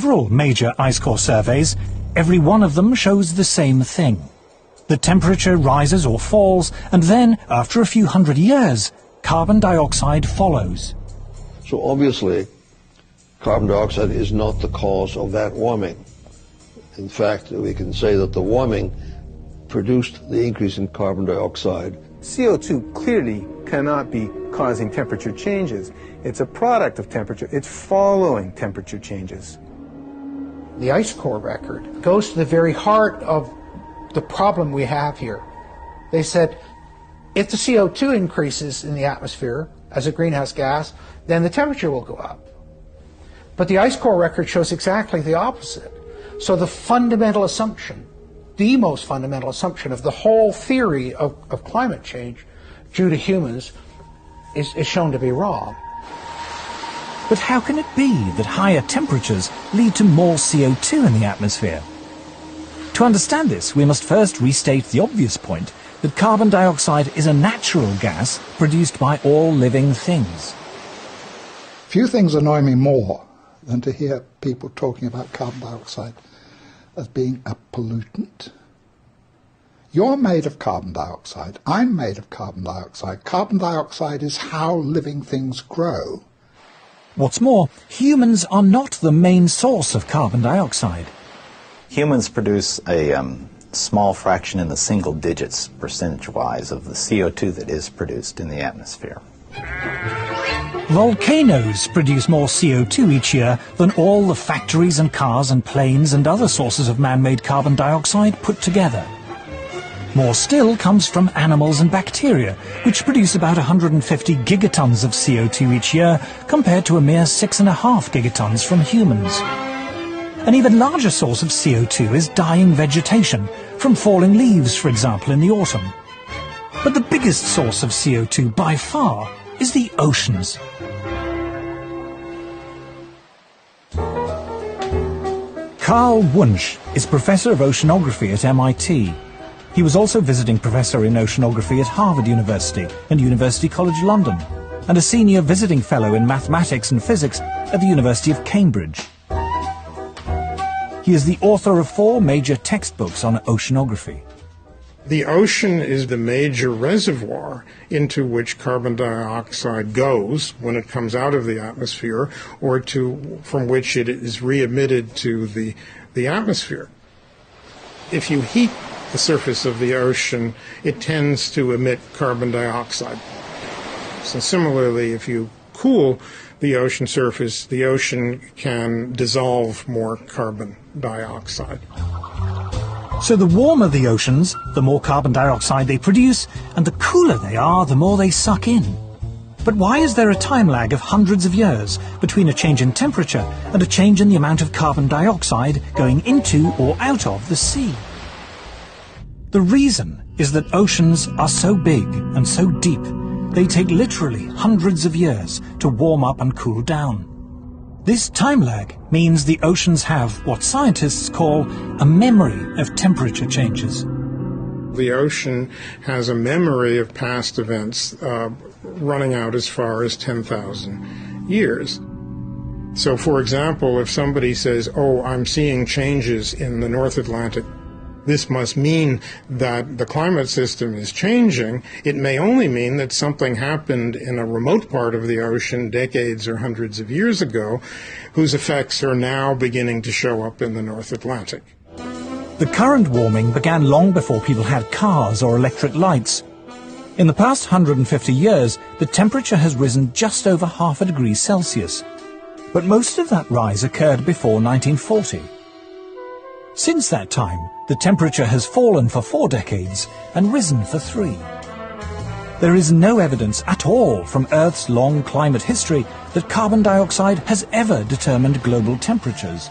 several major ice core surveys, every one of them shows the same thing. The temperature rises or falls, and then, after a few hundred years, carbon dioxide follows. So obviously, carbon dioxide is not the cause of that warming. In fact, we can say that the warming produced the increase in carbon dioxide. CO2 clearly cannot be causing temperature changes. It's a product of temperature. It's following temperature changes. The ice core record goes to the very heart of the problem we have here. They said, if the CO2 increases in the atmosphere as a greenhouse gas, then the temperature will go up. But the ice core record shows exactly the opposite. So the fundamental assumption, the most fundamental assumption of the whole theory of climate change due to humans is shown to be wrong. But how can it be that higher temperatures lead to more CO2 in the atmosphere? To understand this, we must first restate the obvious point that carbon dioxide is a natural gas produced by all living things. Few things annoy me more than to hear people talking about carbon dioxide as being a pollutant. You're made of carbon dioxide. I'm made of carbon dioxide. Carbon dioxide is how living things grow. What's more, humans are not the main source of carbon dioxide. Humans produce a small fraction in the single digits percentage-wise of the CO2 that is produced in the atmosphere. Volcanoes produce more CO2 each year than all the factories and cars and planes and other sources of man-made carbon dioxide put together. More still comes from animals and bacteria, which produce about 150 gigatons of CO2 each year, compared to a mere 6.5 gigatons from humans. An even larger source of CO2 is dying vegetation, from falling leaves, for example, in the autumn. But the biggest source of CO2 by far is the oceans. Carl Wunsch is Professor of Oceanography at MIT. He was also visiting professor in oceanography at Harvard University and University College London, and a senior visiting fellow in mathematics and physics at the University of Cambridge. He is the author of 4 major textbooks on oceanography. The ocean is the major reservoir into which carbon dioxide goes when it comes out of the atmosphere, or from which it is re-emitted to the atmosphere. If you heat the surface of the ocean, it tends to emit carbon dioxide. So similarly, if you cool the ocean surface, the ocean can dissolve more carbon dioxide. So the warmer the oceans, the more carbon dioxide they produce, and the cooler they are, the more they suck in. But why is there a time lag of hundreds of years between a change in temperature and a change in the amount of carbon dioxide going into or out of the sea? The reason is that oceans are so big and so deep, they take literally hundreds of years to warm up and cool down. This time lag means the oceans have what scientists call a memory of temperature changes. The ocean has a memory of past events running out as far as 10,000 years. So, for example, if somebody says, "Oh, I'm seeing changes in the North Atlantic," this must mean that the climate system is changing. It may only mean that something happened in a remote part of the ocean decades or hundreds of years ago, whose effects are now beginning to show up in the North Atlantic. The current warming began long before people had cars or electric lights. In the past 150 years, the temperature has risen just over half a degree Celsius. But most of that rise occurred before 1940. Since that time, the temperature has fallen for 4 decades and risen for 3. There is no evidence at all from Earth's long climate history that carbon dioxide has ever determined global temperatures.